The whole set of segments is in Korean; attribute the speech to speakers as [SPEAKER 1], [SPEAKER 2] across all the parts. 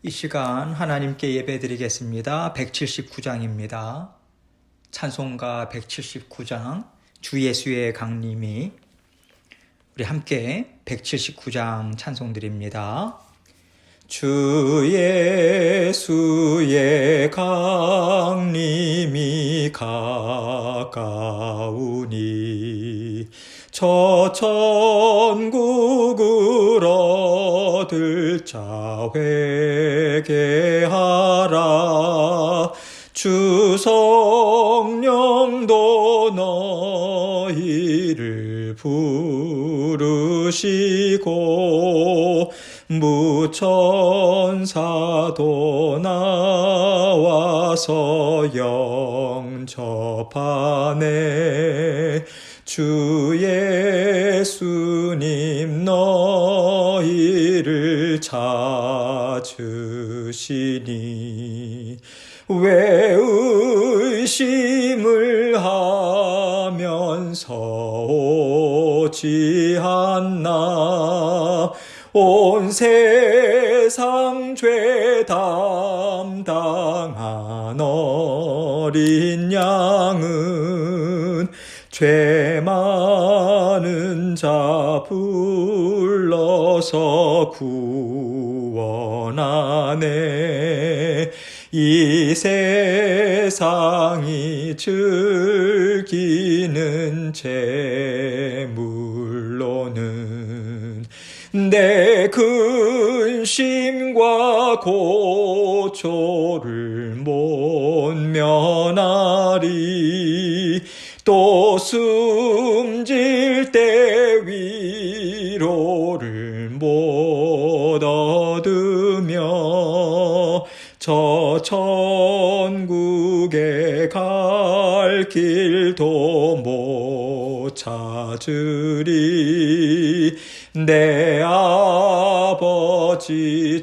[SPEAKER 1] 이 시간 하나님께 예배드리겠습니다. 179장입니다. 찬송가 179장 주 예수의 강림이 우리 함께 179장 찬송드립니다. 주 예수의 강림이 가까우니 저 천국을 얻을 자 회개하라. 주 성령도 너희를 부르시고 무천사도 나와서 영접하네. 주 예수님 너희를 찾으시니 왜 의심을 하면서 오지 않나. 온 세상 죄 담당한 어린 양은 죄 많은 자 불러서 구원하네. 이 세상이 즐기는 재물로는 내 근심과 고초를 못 면하리. 또 숨질 때 위로를 못 얻으며 저 천국에 갈 길도 못 찾으리. 내 아버지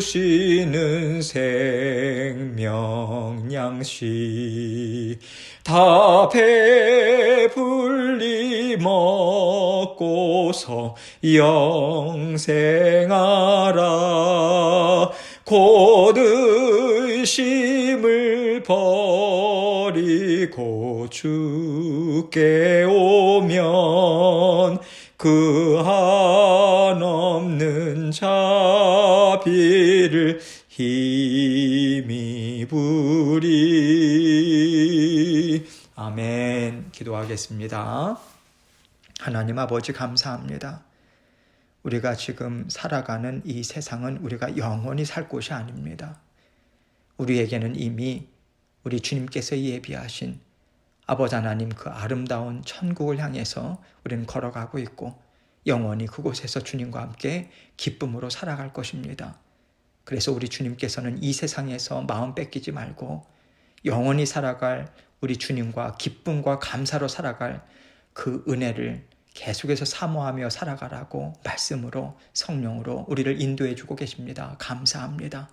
[SPEAKER 1] 주시는 생명 양식 다 배불리 먹고서 영생하라. 곧 의심을 버리고 주께 오면 그 한없는 자비를 힘입으리. 아멘. 기도하겠습니다. 하나님 아버지 감사합니다. 우리가 지금 살아가는 이 세상은 우리가 영원히 살 곳이 아닙니다. 우리에게는 이미 우리 주님께서 예비하신 아버지 하나님 그 아름다운 천국을 향해서 우리는 걸어가고 있고 영원히 그곳에서 주님과 함께 기쁨으로 살아갈 것입니다. 그래서 우리 주님께서는 이 세상에서 마음 뺏기지 말고 영원히 살아갈 우리 주님과 기쁨과 감사로 살아갈 그 은혜를 계속해서 사모하며 살아가라고 말씀으로 성령으로 우리를 인도해 주고 계십니다. 감사합니다.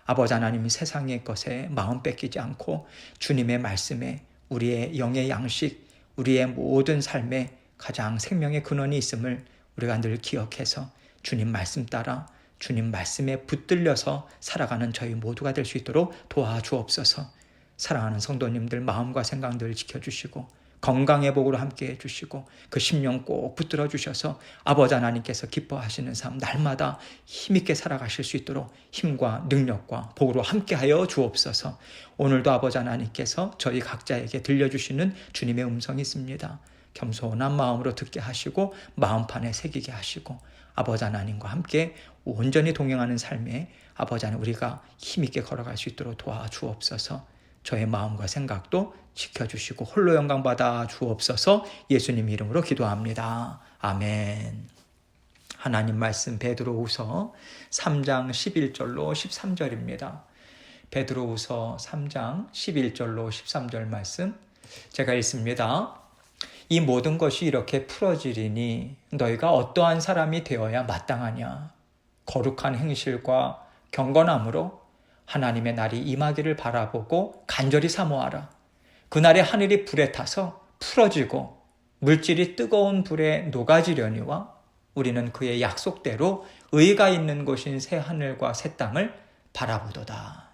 [SPEAKER 1] 아버지 하나님 세상의 것에 마음 뺏기지 않고 주님의 말씀에 우리의 영의 양식, 우리의 모든 삶에 가장 생명의 근원이 있음을 우리가 늘 기억해서 주님 말씀 따라 주님 말씀에 붙들려서 살아가는 저희 모두가 될 수 있도록 도와주옵소서. 사랑하는 성도님들 마음과 생각 늘 지켜주시고 건강의 복으로 함께해 주시고 그 심령 꼭 붙들어 주셔서 아버지 하나님께서 기뻐하시는 삶 날마다 힘있게 살아가실 수 있도록 힘과 능력과 복으로 함께하여 주옵소서. 오늘도 아버지 하나님께서 저희 각자에게 들려주시는 주님의 음성이 있습니다. 겸손한 마음으로 듣게 하시고 마음판에 새기게 하시고 아버지 하나님과 함께 온전히 동행하는 삶에 아버지 하나님 우리가 힘있게 걸어갈 수 있도록 도와주옵소서. 저의 마음과 생각도 지켜주시고 홀로 영광 받아 주옵소서. 예수님 이름으로 기도합니다. 아멘. 하나님 말씀 베드로후서 3장 11절로 13절입니다. 베드로후서 3장 11절로 13절 말씀 제가 읽습니다. 이 모든 것이 이렇게 풀어지리니 너희가 어떠한 사람이 되어야 마땅하냐. 거룩한 행실과 경건함으로 하나님의 날이 임하기를 바라보고 간절히 사모하라. 그날에 하늘이 불에 타서 풀어지고 물질이 뜨거운 불에 녹아지려니와 우리는 그의 약속대로 의가 있는 곳인 새 하늘과 새 땅을 바라보도다.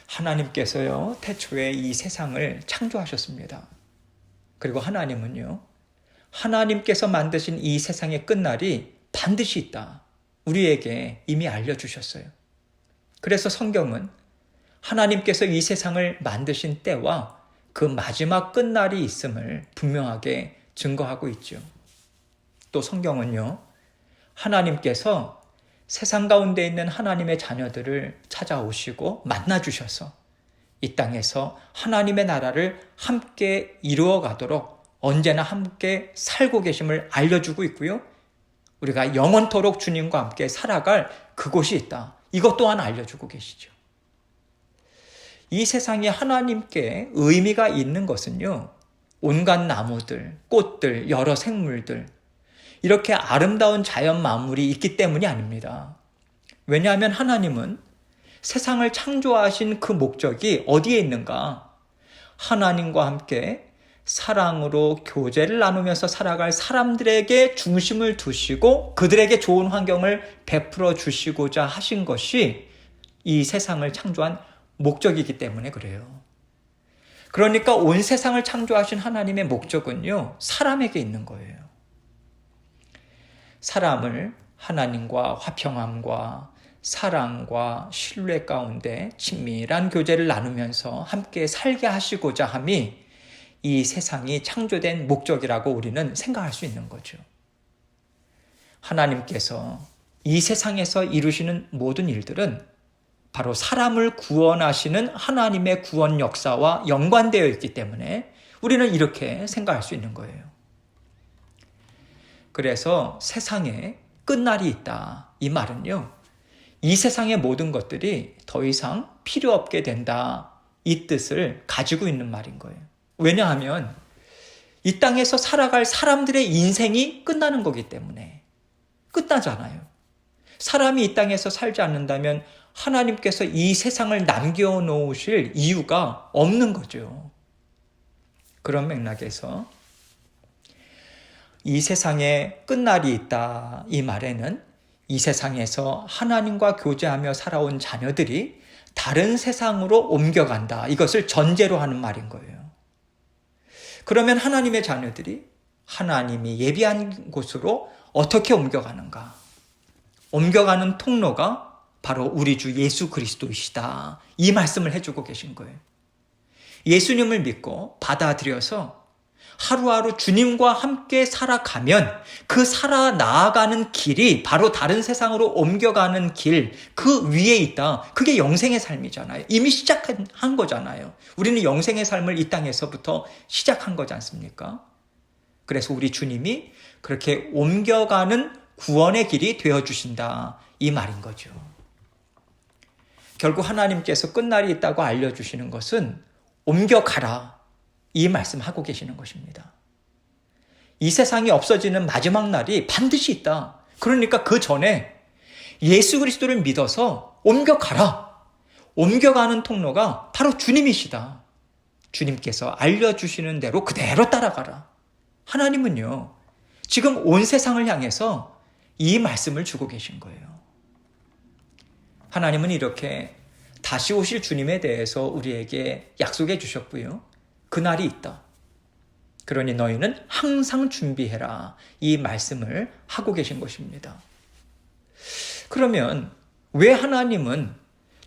[SPEAKER 1] 하나님께서요, 태초에 이 세상을 창조하셨습니다. 그리고 하나님은요, 하나님께서 만드신 이 세상의 끝날이 반드시 있다. 우리에게 이미 알려주셨어요. 그래서 성경은 하나님께서 이 세상을 만드신 때와 그 마지막 끝날이 있음을 분명하게 증거하고 있죠. 또 성경은요, 하나님께서 세상 가운데 있는 하나님의 자녀들을 찾아오시고 만나주셔서 이 땅에서 하나님의 나라를 함께 이루어 가도록 언제나 함께 살고 계심을 알려주고 있고요. 우리가 영원토록 주님과 함께 살아갈 그곳이 있다. 이것 또한 알려주고 계시죠. 이 세상에 하나님께 의미가 있는 것은요, 온갖 나무들, 꽃들, 여러 생물들, 이렇게 아름다운 자연 만물이 있기 때문이 아닙니다. 왜냐하면 하나님은 세상을 창조하신 그 목적이 어디에 있는가? 하나님과 함께 사랑으로 교제를 나누면서 살아갈 사람들에게 중심을 두시고 그들에게 좋은 환경을 베풀어 주시고자 하신 것이 이 세상을 창조한 목적이기 때문에 그래요. 그러니까 온 세상을 창조하신 하나님의 목적은요, 사람에게 있는 거예요. 사람을 하나님과 화평함과 사랑과 신뢰 가운데 친밀한 교제를 나누면서 함께 살게 하시고자 함이 이 세상이 창조된 목적이라고 우리는 생각할 수 있는 거죠. 하나님께서 이 세상에서 이루시는 모든 일들은 바로 사람을 구원하시는 하나님의 구원 역사와 연관되어 있기 때문에 우리는 이렇게 생각할 수 있는 거예요. 그래서 세상에 끝날이 있다. 이 말은요, 이 세상의 모든 것들이 더 이상 필요 없게 된다. 이 뜻을 가지고 있는 말인 거예요. 왜냐하면 이 땅에서 살아갈 사람들의 인생이 끝나는 거기 때문에 끝나잖아요. 사람이 이 땅에서 살지 않는다면 하나님께서 이 세상을 남겨놓으실 이유가 없는 거죠. 그런 맥락에서 이 세상에 끝날이 있다. 이 말에는 이 세상에서 하나님과 교제하며 살아온 자녀들이 다른 세상으로 옮겨간다. 이것을 전제로 하는 말인 거예요. 그러면 하나님의 자녀들이 하나님이 예비한 곳으로 어떻게 옮겨가는가? 옮겨가는 통로가 바로 우리 주 예수 그리스도이시다. 이 말씀을 해주고 계신 거예요. 예수님을 믿고 받아들여서 하루하루 주님과 함께 살아가면 그 살아 나아가는 길이 바로 다른 세상으로 옮겨가는 길, 그 위에 있다. 그게 영생의 삶이잖아요. 이미 시작한 거잖아요. 우리는 영생의 삶을 이 땅에서부터 시작한 거지 않습니까? 그래서 우리 주님이 그렇게 옮겨가는 구원의 길이 되어주신다. 이 말인 거죠. 결국 하나님께서 끝날이 있다고 알려주시는 것은 옮겨가라. 이 말씀하고 계시는 것입니다. 이 세상이 없어지는 마지막 날이 반드시 있다. 그러니까 그 전에 예수 그리스도를 믿어서 옮겨가라. 옮겨가는 통로가 바로 주님이시다. 주님께서 알려주시는 대로 그대로 따라가라. 하나님은요, 지금 온 세상을 향해서 이 말씀을 주고 계신 거예요. 하나님은 이렇게 다시 오실 주님에 대해서 우리에게 약속해 주셨고요. 그날이 있다. 그러니 너희는 항상 준비해라. 이 말씀을 하고 계신 것입니다. 그러면 왜 하나님은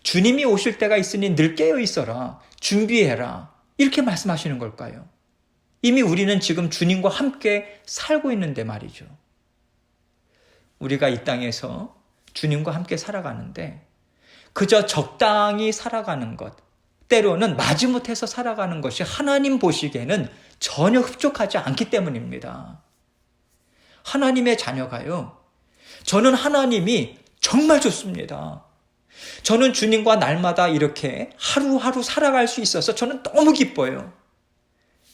[SPEAKER 1] 주님이 오실 때가 있으니 늘 깨어 있어라. 준비해라. 이렇게 말씀하시는 걸까요? 이미 우리는 지금 주님과 함께 살고 있는데 말이죠. 우리가 이 땅에서 주님과 함께 살아가는데 그저 적당히 살아가는 것, 때로는 마지못해서 살아가는 것이 하나님 보시기에는 전혀 흡족하지 않기 때문입니다. 하나님의 자녀가요, 저는 하나님이 정말 좋습니다. 저는 주님과 날마다 이렇게 하루하루 살아갈 수 있어서 저는 너무 기뻐요.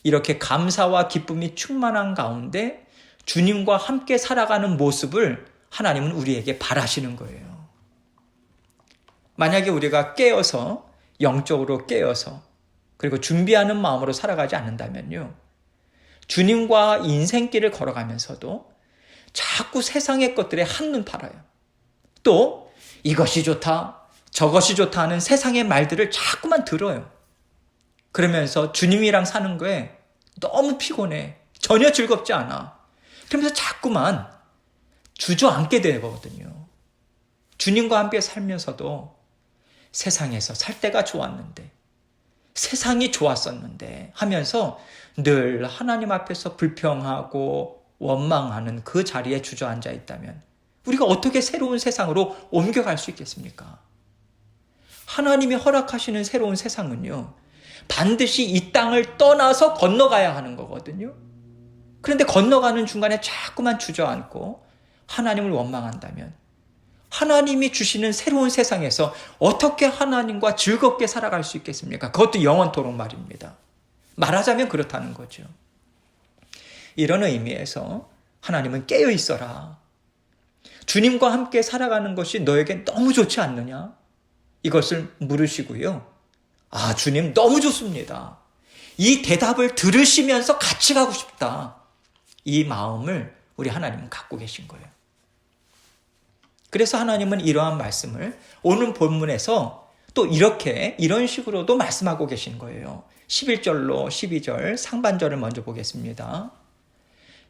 [SPEAKER 1] 이렇게 감사와 기쁨이 충만한 가운데 주님과 함께 살아가는 모습을 하나님은 우리에게 바라시는 거예요. 만약에 우리가 깨어서, 영적으로 깨어서, 그리고 준비하는 마음으로 살아가지 않는다면요, 주님과 인생길을 걸어가면서도 자꾸 세상의 것들에 한눈 팔아요. 또 이것이 좋다, 저것이 좋다 하는 세상의 말들을 자꾸만 들어요. 그러면서 주님이랑 사는 거에 너무 피곤해. 전혀 즐겁지 않아. 그러면서 자꾸만 주저앉게 되거든요. 주님과 함께 살면서도 세상에서 살 때가 좋았는데, 세상이 좋았었는데 하면서 늘 하나님 앞에서 불평하고 원망하는 그 자리에 주저앉아 있다면 우리가 어떻게 새로운 세상으로 옮겨갈 수 있겠습니까? 하나님이 허락하시는 새로운 세상은요, 반드시 이 땅을 떠나서 건너가야 하는 거거든요. 그런데 건너가는 중간에 자꾸만 주저앉고 하나님을 원망한다면 하나님이 주시는 새로운 세상에서 어떻게 하나님과 즐겁게 살아갈 수 있겠습니까? 그것도 영원토록 말입니다. 말하자면 그렇다는 거죠. 이런 의미에서 하나님은 깨어 있어라. 주님과 함께 살아가는 것이 너에게 너무 좋지 않느냐? 이것을 물으시고요. 아, 주님 너무 좋습니다. 이 대답을 들으시면서 같이 가고 싶다. 이 마음을 우리 하나님은 갖고 계신 거예요. 그래서 하나님은 이러한 말씀을 오늘 본문에서 또 이런 식으로도 말씀하고 계신 거예요. 11절로 12절 상반절을 먼저 보겠습니다.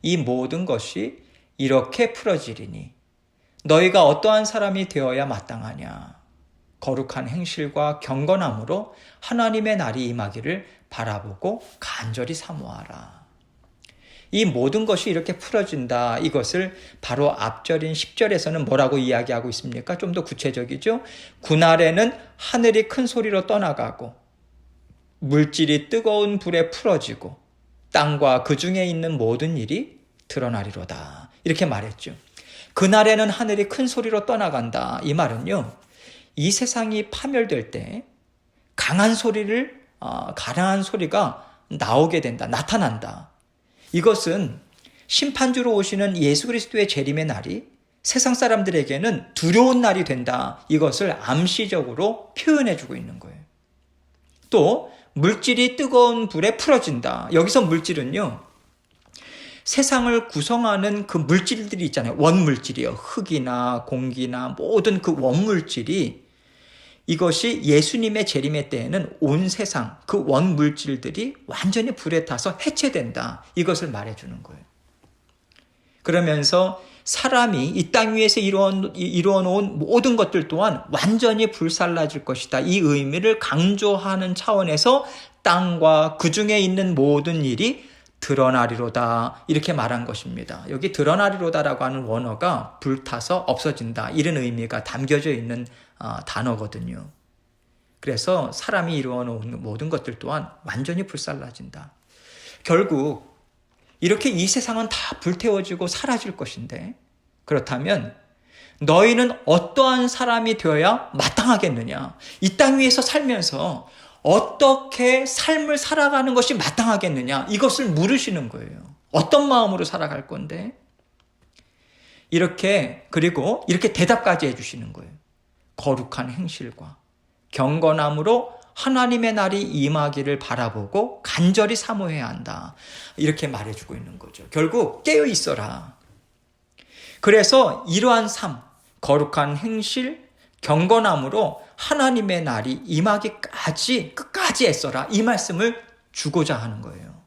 [SPEAKER 1] 이 모든 것이 이렇게 풀어지리니 너희가 어떠한 사람이 되어야 마땅하냐. 거룩한 행실과 경건함으로 하나님의 날이 임하기를 바라보고 간절히 사모하라. 이 모든 것이 이렇게 풀어진다. 이것을 바로 앞절인 10절에서는 뭐라고 이야기하고 있습니까? 좀 더 구체적이죠. 그날에는 하늘이 큰 소리로 떠나가고 물질이 뜨거운 불에 풀어지고 땅과 그 중에 있는 모든 일이 드러나리로다. 이렇게 말했죠. 그날에는 하늘이 큰 소리로 떠나간다. 이 말은요, 이 세상이 파멸될 때 강한 소리가 나오게 된다. 나타난다. 이것은 심판주로 오시는 예수 그리스도의 재림의 날이 세상 사람들에게는 두려운 날이 된다. 이것을 암시적으로 표현해주고 있는 거예요. 또 물질이 뜨거운 불에 풀어진다. 여기서 물질은요, 세상을 구성하는 그 물질들이 있잖아요. 원물질이요. 흙이나 공기나 모든 그 원물질이, 이것이 예수님의 재림의 때에는 온 세상 그 원물질들이 완전히 불에 타서 해체된다. 이것을 말해주는 거예요. 그러면서 사람이 이 땅 위에서 이루어 놓은 모든 것들 또한 완전히 불살라질 것이다. 이 의미를 강조하는 차원에서 땅과 그 중에 있는 모든 일이 드러나리로다. 이렇게 말한 것입니다. 여기 드러나리로다라고 하는 원어가 불타서 없어진다. 이런 의미가 담겨져 있는 단어거든요. 그래서 사람이 이루어 놓은 모든 것들 또한 완전히 불살라진다. 결국 이렇게 이 세상은 다 불태워지고 사라질 것인데, 그렇다면 너희는 어떠한 사람이 되어야 마땅하겠느냐? 이 땅 위에서 살면서 어떻게 삶을 살아가는 것이 마땅하겠느냐? 이것을 물으시는 거예요. 어떤 마음으로 살아갈 건데? 그리고 이렇게 대답까지 해주시는 거예요. 거룩한 행실과 경건함으로 하나님의 날이 임하기를 바라보고 간절히 사모해야 한다. 이렇게 말해주고 있는 거죠. 결국 깨어 있어라. 그래서 이러한 삶, 거룩한 행실, 경건함으로 하나님의 날이 임하기까지 끝까지 애써라. 이 말씀을 주고자 하는 거예요.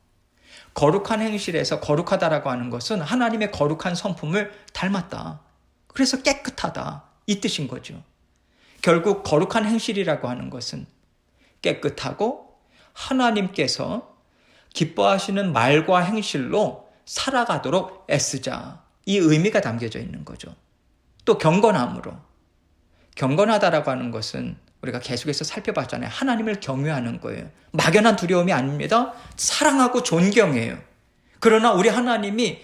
[SPEAKER 1] 거룩한 행실에서 거룩하다라고 하는 것은 하나님의 거룩한 성품을 닮았다. 그래서 깨끗하다. 이 뜻인 거죠. 결국 거룩한 행실이라고 하는 것은 깨끗하고 하나님께서 기뻐하시는 말과 행실로 살아가도록 애쓰자. 이 의미가 담겨져 있는 거죠. 또 경건함으로. 경건하다라고 하는 것은 우리가 계속해서 살펴봤잖아요. 하나님을 경외하는 거예요. 막연한 두려움이 아닙니다. 사랑하고 존경해요. 그러나 우리 하나님이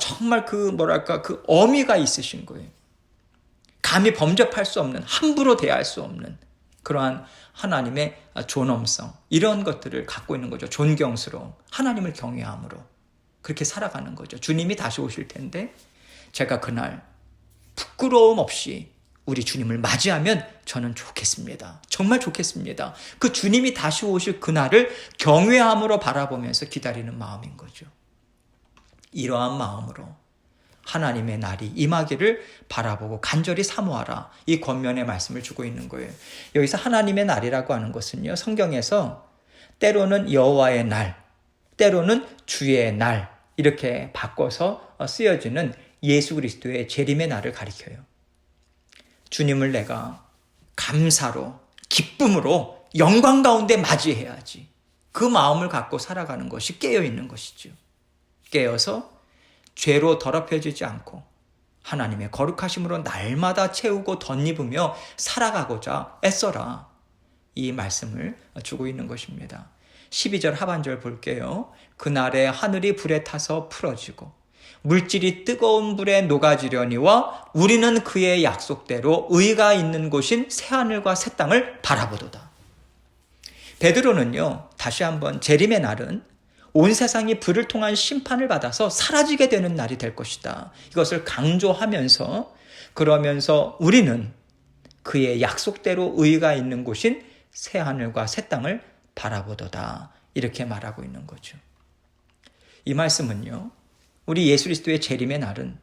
[SPEAKER 1] 정말 그 어미가 있으신 거예요. 감히 범접할 수 없는, 함부로 대할 수 없는 그러한 하나님의 존엄성, 이런 것들을 갖고 있는 거죠. 존경스러움, 하나님을 경외함으로 그렇게 살아가는 거죠. 주님이 다시 오실 텐데 제가 그날 부끄러움 없이 우리 주님을 맞이하면 저는 좋겠습니다. 정말 좋겠습니다. 그 주님이 다시 오실 그날을 경외함으로 바라보면서 기다리는 마음인 거죠. 이러한 마음으로 하나님의 날이 임하기를 바라보고 간절히 사모하라. 이 권면의 말씀을 주고 있는 거예요. 여기서 하나님의 날이라고 하는 것은요, 성경에서 때로는 여호와의 날, 때로는 주의 날 이렇게 바꿔서 쓰여지는 예수 그리스도의 재림의 날을 가리켜요. 주님을 내가 감사로, 기쁨으로, 영광 가운데 맞이해야지. 그 마음을 갖고 살아가는 것이 깨어있는 것이죠. 깨어서 죄로 더럽혀지지 않고 하나님의 거룩하심으로 날마다 채우고 덧입으며 살아가고자 애써라. 이 말씀을 주고 있는 것입니다. 12절 하반절 볼게요. 그날에 하늘이 불에 타서 풀어지고 물질이 뜨거운 불에 녹아지려니와 우리는 그의 약속대로 의가 있는 곳인 새하늘과 새 땅을 바라보도다. 베드로는요, 다시 한번 재림의 날은 온 세상이 불을 통한 심판을 받아서 사라지게 되는 날이 될 것이다. 이것을 강조하면서 그러면서 우리는 그의 약속대로 의가 있는 곳인 새하늘과 새 땅을 바라보도다. 이렇게 말하고 있는 거죠. 이 말씀은요, 우리 예수 그리스도의 재림의 날은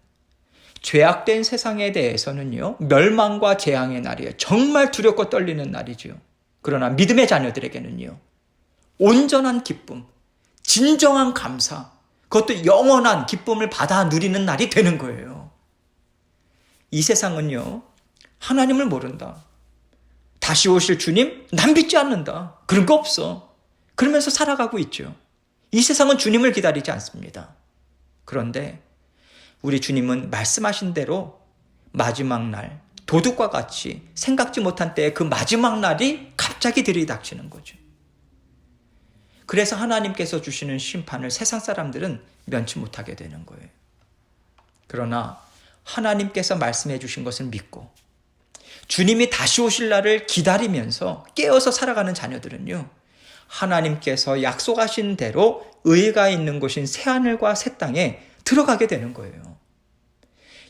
[SPEAKER 1] 죄악된 세상에 대해서는요, 멸망과 재앙의 날이에요. 정말 두렵고 떨리는 날이죠. 그러나 믿음의 자녀들에게는요, 온전한 기쁨, 진정한 감사, 그것도 영원한 기쁨을 받아 누리는 날이 되는 거예요. 이 세상은요, 하나님을 모른다. 다시 오실 주님, 난 믿지 않는다. 그런 거 없어. 그러면서 살아가고 있죠. 이 세상은 주님을 기다리지 않습니다. 그런데 우리 주님은 말씀하신 대로 마지막 날, 도둑과 같이 생각지 못한 때에 그 마지막 날이 갑자기 들이닥치는 거죠. 그래서 하나님께서 주시는 심판을 세상 사람들은 면치 못하게 되는 거예요. 그러나 하나님께서 말씀해 주신 것을 믿고 주님이 다시 오실 날을 기다리면서 깨어서 살아가는 자녀들은요, 하나님께서 약속하신 대로 의가 있는 곳인 새하늘과 새 땅에 들어가게 되는 거예요.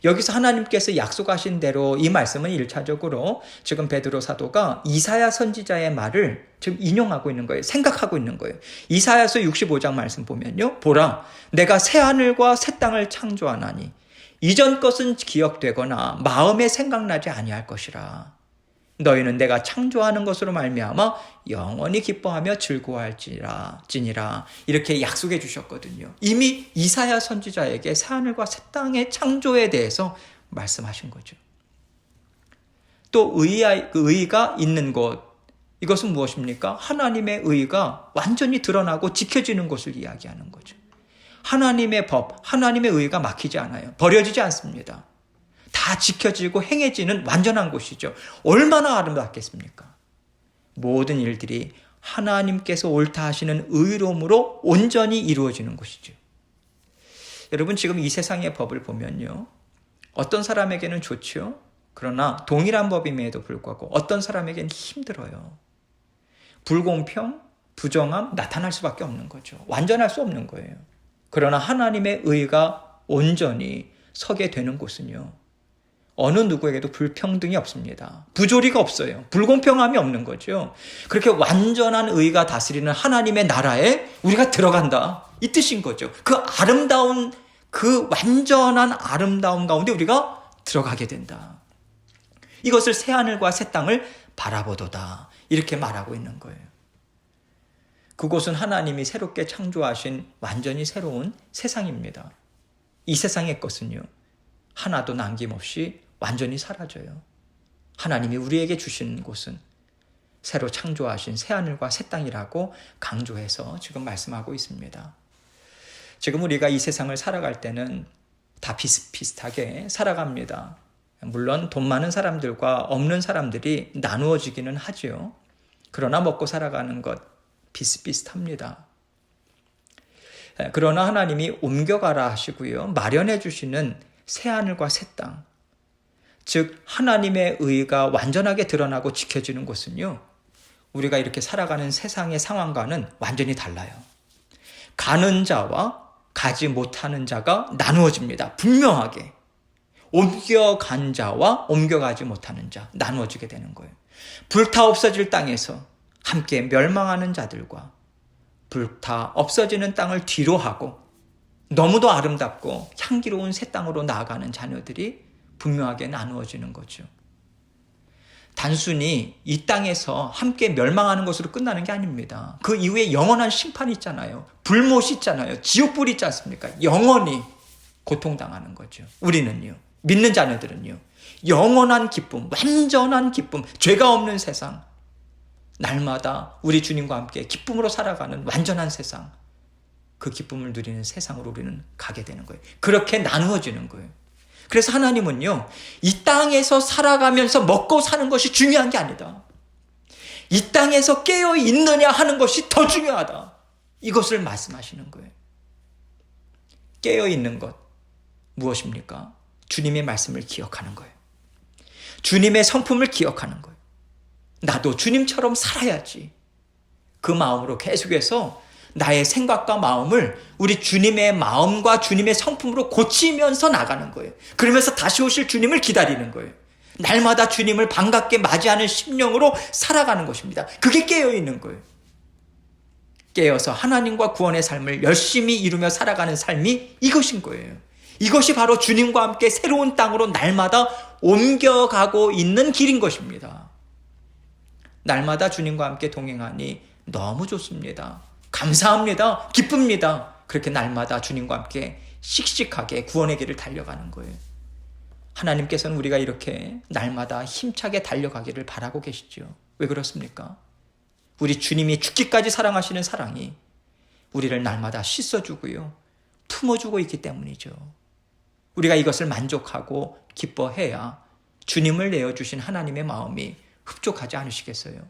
[SPEAKER 1] 여기서 하나님께서 약속하신 대로 이 말씀은 1차적으로 지금 베드로 사도가 이사야 선지자의 말을 지금 인용하고 있는 거예요. 생각하고 있는 거예요. 이사야서 65장 말씀 보면요, 보라, 내가 새하늘과 새 땅을 창조하나니 이전 것은 기억되거나 마음에 생각나지 아니할 것이라. 너희는 내가 창조하는 것으로 말미암아 영원히 기뻐하며 즐거워할지니라. 이렇게 약속해 주셨거든요. 이미 이사야 선지자에게 새하늘과 새 땅의 창조에 대해서 말씀하신 거죠. 또 의가 있는 곳, 이것은 무엇입니까? 하나님의 의가 완전히 드러나고 지켜지는 것을 이야기하는 거죠. 하나님의 법, 하나님의 의가 막히지 않아요. 버려지지 않습니다. 다 지켜지고 행해지는 완전한 곳이죠. 얼마나 아름답겠습니까? 모든 일들이 하나님께서 옳다 하시는 의로움으로 온전히 이루어지는 곳이죠. 여러분, 지금 이 세상의 법을 보면요, 어떤 사람에게는 좋죠. 그러나 동일한 법임에도 불구하고 어떤 사람에게는 힘들어요. 불공평, 부정함 나타날 수밖에 없는 거죠. 완전할 수 없는 거예요. 그러나 하나님의 의가 온전히 서게 되는 곳은요, 어느 누구에게도 불평등이 없습니다. 부조리가 없어요. 불공평함이 없는 거죠. 그렇게 완전한 의가 다스리는 하나님의 나라에 우리가 들어간다, 이 뜻인 거죠. 그 완전한 아름다움 가운데 우리가 들어가게 된다. 이것을 새하늘과 새 땅을 바라보도다, 이렇게 말하고 있는 거예요. 그곳은 하나님이 새롭게 창조하신 완전히 새로운 세상입니다. 이 세상의 것은요, 하나도 남김없이 완전히 사라져요. 하나님이 우리에게 주신 곳은 새로 창조하신 새하늘과 새 땅이라고 강조해서 지금 말씀하고 있습니다. 지금 우리가 이 세상을 살아갈 때는 다 비슷비슷하게 살아갑니다. 물론 돈 많은 사람들과 없는 사람들이 나누어지기는 하죠. 그러나 먹고 살아가는 것 비슷비슷합니다. 그러나 하나님이 옮겨가라 하시고요, 마련해 주시는 새하늘과 새 땅, 즉 하나님의 의가 완전하게 드러나고 지켜지는 곳은요, 우리가 이렇게 살아가는 세상의 상황과는 완전히 달라요. 가는 자와 가지 못하는 자가 나누어집니다. 분명하게. 옮겨간 자와 옮겨가지 못하는 자 나누어지게 되는 거예요. 불타 없어질 땅에서 함께 멸망하는 자들과 불타 없어지는 땅을 뒤로 하고 너무도 아름답고 향기로운 새 땅으로 나아가는 자녀들이 분명하게 나누어지는 거죠. 단순히 이 땅에서 함께 멸망하는 것으로 끝나는 게 아닙니다. 그 이후에 영원한 심판이 있잖아요. 불못이 있잖아요. 지옥불이 있지 않습니까? 영원히 고통당하는 거죠. 우리는요, 믿는 자녀들은요, 영원한 기쁨, 완전한 기쁨, 죄가 없는 세상, 날마다 우리 주님과 함께 기쁨으로 살아가는 완전한 세상, 그 기쁨을 누리는 세상으로 우리는 가게 되는 거예요. 그렇게 나누어지는 거예요. 그래서 하나님은요, 이 땅에서 살아가면서 먹고 사는 것이 중요한 게 아니다. 이 땅에서 깨어 있느냐 하는 것이 더 중요하다. 이것을 말씀하시는 거예요. 깨어 있는 것 무엇입니까? 주님의 말씀을 기억하는 거예요. 주님의 성품을 기억하는 거예요. 나도 주님처럼 살아야지. 그 마음으로 계속해서 나의 생각과 마음을 우리 주님의 마음과 주님의 성품으로 고치면서 나가는 거예요. 그러면서 다시 오실 주님을 기다리는 거예요. 날마다 주님을 반갑게 맞이하는 심령으로 살아가는 것입니다. 그게 깨어있는 거예요. 깨어서 하나님과 구원의 삶을 열심히 이루며 살아가는 삶이 이것인 거예요. 이것이 바로 주님과 함께 새로운 땅으로 날마다 옮겨가고 있는 길인 것입니다. 날마다 주님과 함께 동행하니 너무 좋습니다. 감사합니다. 기쁩니다. 그렇게 날마다 주님과 함께 씩씩하게 구원의 길을 달려가는 거예요. 하나님께서는 우리가 이렇게 날마다 힘차게 달려가기를 바라고 계시죠. 왜 그렇습니까? 우리 주님이 죽기까지 사랑하시는 사랑이 우리를 날마다 씻어주고요, 품어주고 있기 때문이죠. 우리가 이것을 만족하고 기뻐해야 주님을 내어주신 하나님의 마음이 흡족하지 않으시겠어요?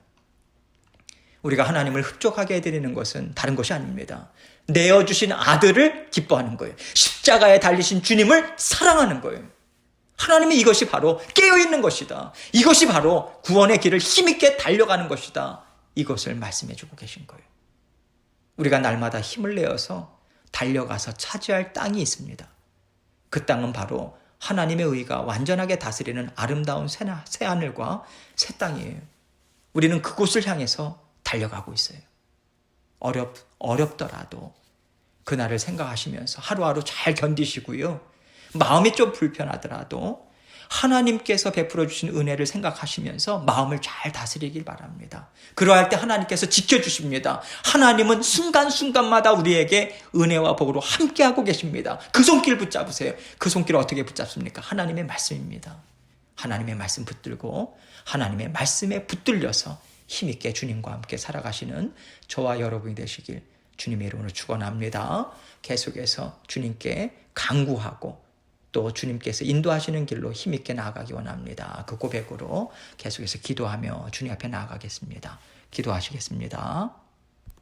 [SPEAKER 1] 우리가 하나님을 흡족하게 해드리는 것은 다른 것이 아닙니다. 내어주신 아들을 기뻐하는 거예요. 십자가에 달리신 주님을 사랑하는 거예요. 하나님이 이것이 바로 깨어있는 것이다. 이것이 바로 구원의 길을 힘있게 달려가는 것이다. 이것을 말씀해주고 계신 거예요. 우리가 날마다 힘을 내어서 달려가서 차지할 땅이 있습니다. 그 땅은 바로 하나님의 의가 완전하게 다스리는 아름다운 새하늘과 새 땅이에요. 우리는 그곳을 향해서 달려가고 있어요. 어렵더라도 그날을 생각하시면서 하루하루 잘 견디시고요. 마음이 좀 불편하더라도 하나님께서 베풀어 주신 은혜를 생각하시면서 마음을 잘 다스리길 바랍니다. 그러할 때 하나님께서 지켜주십니다. 하나님은 순간순간마다 우리에게 은혜와 복으로 함께하고 계십니다. 그 손길 붙잡으세요. 그 손길을 어떻게 붙잡습니까? 하나님의 말씀입니다. 하나님의 말씀 붙들고 하나님의 말씀에 붙들려서 힘있게 주님과 함께 살아가시는 저와 여러분이 되시길 주님의 이름으로 축원합니다. 계속해서 주님께 간구하고 또 주님께서 인도하시는 길로 힘있게 나아가기 원합니다. 그 고백으로 계속해서 기도하며 주님 앞에 나아가겠습니다. 기도하시겠습니다.